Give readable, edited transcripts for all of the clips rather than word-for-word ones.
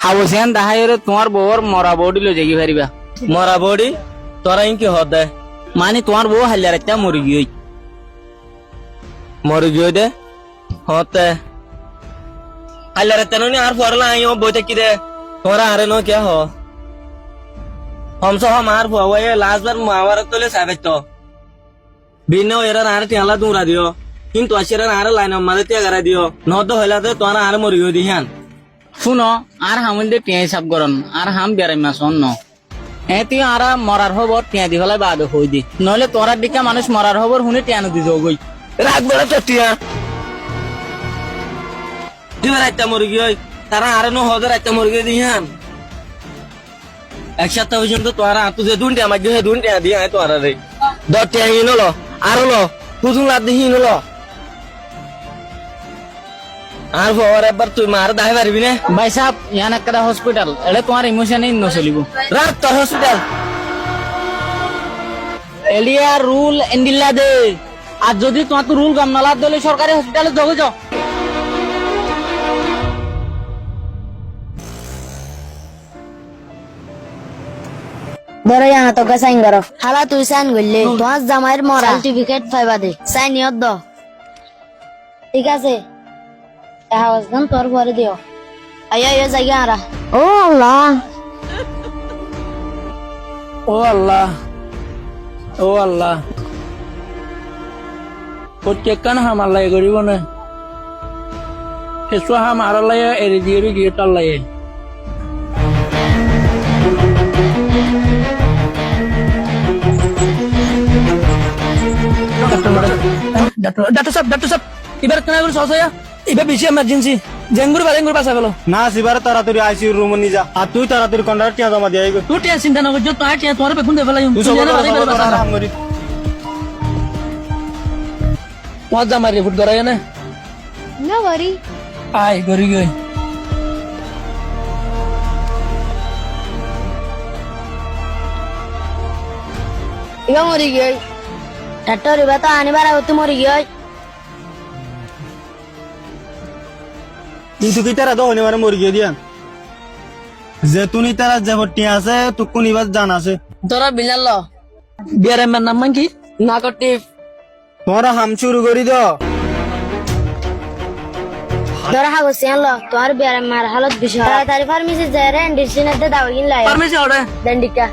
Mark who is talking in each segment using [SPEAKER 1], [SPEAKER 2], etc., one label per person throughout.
[SPEAKER 1] হাউসেন দাহাইরে তোমার বউর মরা বডি লই যাই পারিবা।
[SPEAKER 2] মরা বডি তোরা ইনকি হদে
[SPEAKER 1] মানে তোমার বউ হালিয়া রাখতে মরি গই।
[SPEAKER 2] মরি গিয়ে দে হতে আল্লাহ তেননি আর পড়লা আইও বইতে কি দে তোরা আরে নো কে হ हमसे हमार हुआ ये लास्ट बार मुहावरत तो ले साबित तो बिना एरा नारे त्याला दूरा दियो কিন্তু আশিরা নারে লাইন মারে তিয়া করা দিও নদ হইলাতে তোরা আর মরিও দিহান
[SPEAKER 1] শুনো আর হামুলদে টিয়া হিসাব করন আর হাম বেড়াই মাস অন্য তুই আর মরার খবর টিয়া দি হলাই বাদ হই দি নইলে তোরার দিকে মানুষ মরার খবর শুনে টিয়া নদী যাও গই
[SPEAKER 2] রাগ বড় চটিয়া তুই রাইতা মরি গই তারা আর নো হদে রাইতা মরি গই দিহান এক সপ্তাহ পর্যন্ত তোরা তুই দুনটা আমার যে দুনটা দিয়া তোরা রে দটে হিনলো আর লো তুই লাদ হিনলো আর ফর একবার তুই মার দাই পারবি না
[SPEAKER 1] ভাই সাহেব ইয়ান একটা হসপিটাল এটা তোমার ইমোশনে ন চলিব
[SPEAKER 2] রাত তোর হসপিটাল
[SPEAKER 1] এলিয়া রুল এন্ডিলা দে আর যদি তোমার তো রুল গাম নালা দলে সরকারি হসপিটালে যোগ যাও
[SPEAKER 3] ধরো यहाँ तो साइन करो हाला तू साइन করলে তোমার জামাইয়ের মরা সার্টিফিকেট পাইবা দে সাইন ইয়ত দাও ঠিক আছে কাগজ গান তোর পরে দিও আয়া আয়া জায়গা আরা ও আল্লাহ
[SPEAKER 1] ও আল্লাহ ও আল্লাহ প্রত্যেকখান হামার লাগে করিব না সেসু হামার লাগে এড়ি দিয়ে গিয়ে তার লাগে ডাক্তার সাহেব এবার কেন করে সহজ হইয়া এবার বেশি এমার্জেন্সি জেঙ্গুর বালেঙ্গুর বাসা গেল
[SPEAKER 4] না সিবার তাড়াতাড়ি আইসিইউ রুম নিয়ে যা আর তুই তাড়াতাড়ি কন্ডাক্টর টিয়া জমা দিয়ে আইবে
[SPEAKER 1] তুই টিয়া চিন্তা না করছো তুই টিয়া তোমার বেকুন দে ফেলাই
[SPEAKER 4] তুই সব কাম করি
[SPEAKER 1] মজা মারি ফুট করাই না
[SPEAKER 3] না বাড়ি
[SPEAKER 1] আয় গরি গই
[SPEAKER 3] ইবা মরি গই ডাক্তার ইবা তো আনিবার আগে মরি গই
[SPEAKER 4] কিন্তু কি তারা দহনি মানে মরি গিয়ে দিয়া যে তুনি তারা যে টিয়া আছে তুকুন ইবার জান আছে
[SPEAKER 1] তোরা বিলাল বিয়ার এর নাম কি না করতে
[SPEAKER 4] তোরা হাম শুরু করি দ
[SPEAKER 3] ধরো হাগো সিয়ান লো তোমার বিয়ার মার হালত বিষয় তাড়াতাড়ি ফার্মেসি যায় রে এন্ডিশনে দে দাও কিন লাই
[SPEAKER 1] পারমিশন অর্ডার
[SPEAKER 3] দন্ডিকা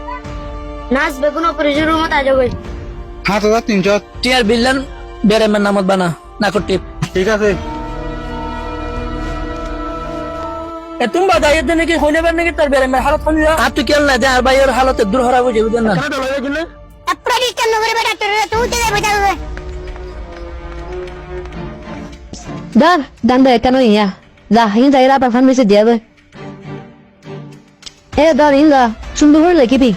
[SPEAKER 3] নাচ বেগুন অপারেশন রুমত আজো গই
[SPEAKER 4] 7300
[SPEAKER 1] টিয়ার বিল্লান বিয়ার এর নামত বানা না করতে
[SPEAKER 4] ঠিক আছে
[SPEAKER 1] এ তুমি বাদাই দেন নাকি হইনে বার নাকি তার বিয়ার এর হালত কোন আর তুই কেন না যা আর ভাইয়ের হালত দূর হরাবো যাবি না
[SPEAKER 3] আপনারই কেন করে ডাক্তার তুই তে যাবে যাবে
[SPEAKER 5] Dan, dan de কেন ইয়া যা হিন যাইরা আবার ফার্মেসি দিয়া দে দার ইন্দা সুন্দর করে লিখিবি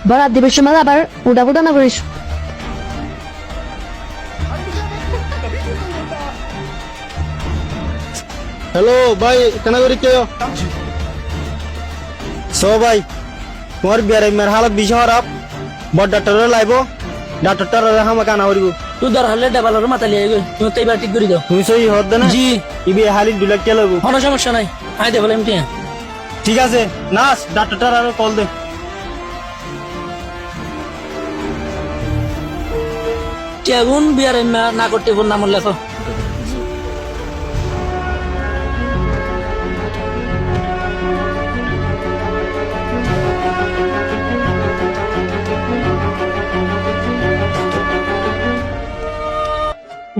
[SPEAKER 5] বরাত দিবের সময় আবার উড়া ফুটা না করিস
[SPEAKER 4] হ্যালো ভাই কেন করি কে সো ভাই তোমার বিয়ার মের হালত বিষয় খারাপ বড় ডাক্তার লাইব ডাক্তার হামা কানা করিব
[SPEAKER 1] তুই ধর হলে ডেভালর মাথা লিয়ে গই তুমি তো এবার ঠিক করে দাও
[SPEAKER 4] তুমি সই হদ না
[SPEAKER 1] জি
[SPEAKER 4] ইবি হালি 2 লাখ কে লাগবো
[SPEAKER 1] কোনো সমস্যা নাই আই দে বলে এমটি
[SPEAKER 4] ঠিক আছে নাস ডাক্তার আর কল দে
[SPEAKER 1] কেগুন বিয়ার এর না করতে ফোন নাম লেখো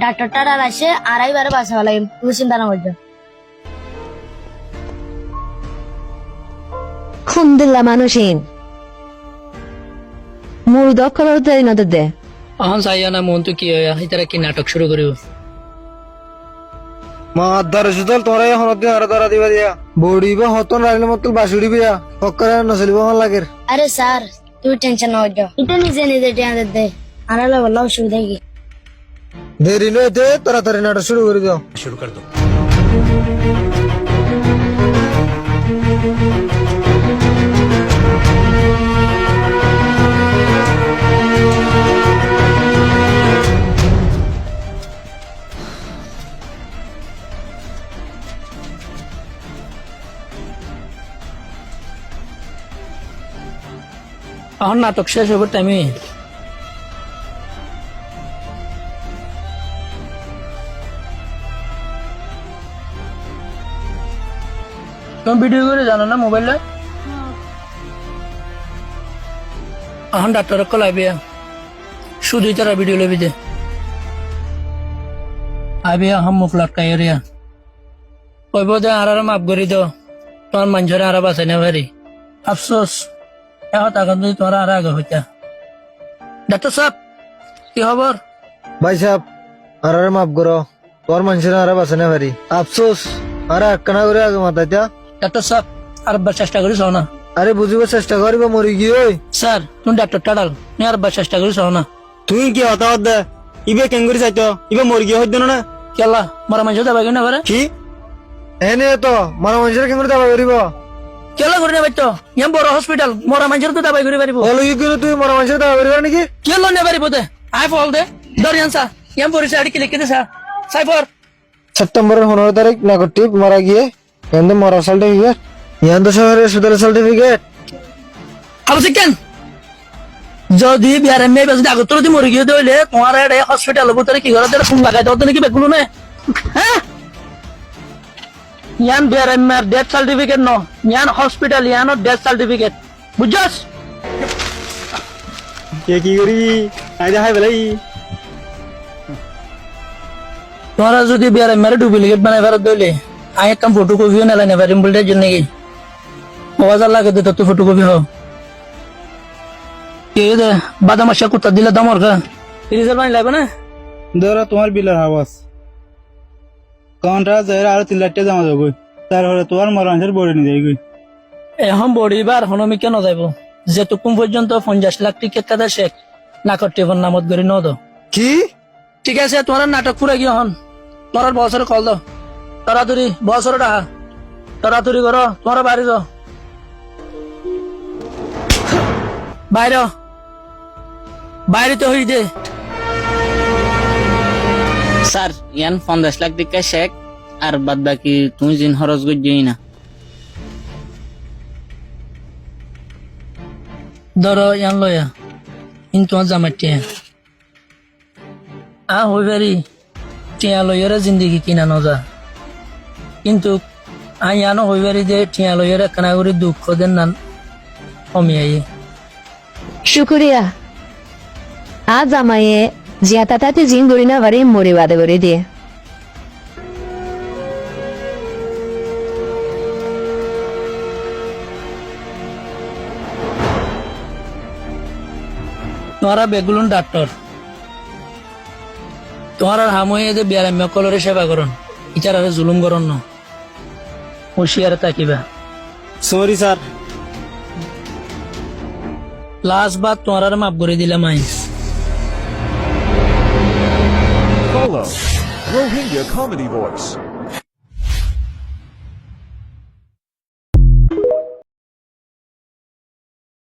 [SPEAKER 3] ডাক্তারটা আসে আড়াইবারে বাসা লাগে তুমি চিন্তা না করছো
[SPEAKER 5] খুন দিল্লা মানুষিন মুর দখল হতে নদের দে
[SPEAKER 1] এখন চাইয়া না মন তো কি হয় এটারা কি নাটক শুরু করিব
[SPEAKER 4] মা আদার সুতল তোরা এখন দিন আর ধরা দিবা দিয়া বড়িবা হতন রাইলে মতল বাসুড়িবা ফকরে নসলিবা ভাল লাগে
[SPEAKER 3] আরে স্যার তুই টেনশন না করছো এটা নিজে নিজে টিয়া দে আনালে বলা অসুবিধা কি
[SPEAKER 4] দেরি নয় দে তাড়াতাড়ি নাটক শুরু করে দাও
[SPEAKER 1] এখন নাটক শেষ হবার টাইমে তুমি ভিডিও করে জানো না মোবাইলে এখন ডাক্তার কলাইবে শুধু তারা ভিডিও লেবি দে আবি हम मुख लटकाई रिया कोई बोझे आरा माफ करी दो তোমার মানুষের আরা বাঁচাই না পারি আফসোস এখন তখন যদি তোমার আরা আগে হইতা ডাক্তার সাহেব কি খবর
[SPEAKER 4] ভাই সাহেব আর মাফ করো তোর মানুষের আর বাঁচানে পারি আফসোস আর একখানা করে আগে মাথাইতা
[SPEAKER 1] ডাক্তার সাহেব আর চেষ্টা করিস না
[SPEAKER 4] আরে বুঝিবার চেষ্টা করিবা মরি গিয়ে
[SPEAKER 1] স্যার তুমি ডাক্তার টাড়াল তুমি আর চেষ্টা করিস না
[SPEAKER 4] তুই কি হতা দে ইবে কেঙ্গুরি চাইতো ইবে মরি গিয়ে হইতো না
[SPEAKER 1] কেলা মরা মানুষ যাবে কিনা পারে
[SPEAKER 4] কি এনে তো মারা মানুষের কেঙ্গুরি দাবা করিব
[SPEAKER 1] কেলা করে নেবে তো ইয়াম বড় হসপিটাল মরা মানুষের তো দাবাই করে পারিব
[SPEAKER 4] হলো কি করে তুই মারা মানুষের দাবা করিব নাকি
[SPEAKER 1] কেলা নে পারিব দে আই ফল দে দরিয়ান সা ইয়াম পরিচয় আড়ি লিখে দে স্যার সাইফর
[SPEAKER 4] সেপ্টেম্বরের 15 তারিখ নাগরটিপ মারা গিয়ে এন্ড মরা সার্টিফিকেট ইয়ান শহরের সুদার সার্টিফিকেট
[SPEAKER 1] আবু সিকেন যদি বিয়ারে মে বেশ আগত যদি মরে গিয়ে দইলে তোমার এড়ে হসপিটাল ভিতরে কি করে ফোন লাগাই দাও নাকি বেগুলো নে হ্যাঁ ইয়ান বিয়ারে মে ডেথ সার্টিফিকেট ন ইয়ান হসপিটাল ইয়ান ডেথ সার্টিফিকেট বুঝছস
[SPEAKER 4] কে কি করি আই দেখাই বেলাই
[SPEAKER 1] তোরা যদি বিয়ারে মেরে ডুপ্লিকেট বানাই ফেরত দইলে আই একটা ফটোকপিও নেলাই না পারিম বলতে জন্য কি বাজার লাগে দে তো ফটোকপি হও কে দে বাদাম আসা কুত্তা দিলে দামর কা ফ্রিজের পানি লাগবে না
[SPEAKER 6] ধরো তোমার বিলের হাওয়াস কাউন্টার যাই আর 3 লাখ টাকা জমা দেবো তারপরে তোমার মরাংশের বড়ি নিয়ে যাই
[SPEAKER 1] এখন বড়িবার হনমি কেন যাইব যেটুকুম পর্যন্ত 50 লাখ টিকিট কাটা শেখ নাকর টেবন নামত গড়ি ন দো
[SPEAKER 4] কি
[SPEAKER 1] ঠিক আছে তোমার নাটক পুরে গিয়ে হন তোমার বছরে কল দাও তাড়াতাড়ি বছরে টাকা তাড়াতাড়ি করো তোমার বাড়ি যাও বাইরে বাইরে তো হই দে স্যার ইয়ান 50 লাখ দিকে শেখ আর বাদ বাকি তুমি জিন খরচ গই না ধরো ইয়ান লয়া ইন তোমার জামাটিয়া হই পারি টিয়া লইয়ারে জিন্দগি কিনা নজা কিন্তু আনো হই পারি যে টিয়া লইয়ারে কানা করে দুঃখ দেন না কমিয়াই
[SPEAKER 5] শুক্রিয়া আজ আমায়ে জিয়াতা তাতে জিন গড়ি না বাড়ি মরে বাদে করে দিয়ে
[SPEAKER 1] তোরা বেগুলুন ডাক্তার তোরা হাময়ে যে বিয়ারাম্য কলরে সেবা করন ইচারারে জুলুম করন না হুঁশিয়ারে তাকিবা
[SPEAKER 4] সরি স্যার
[SPEAKER 1] লাস্ট বার তোরারে মাফ করে দিলাম I
[SPEAKER 7] Polo, Rohingya comedy voice.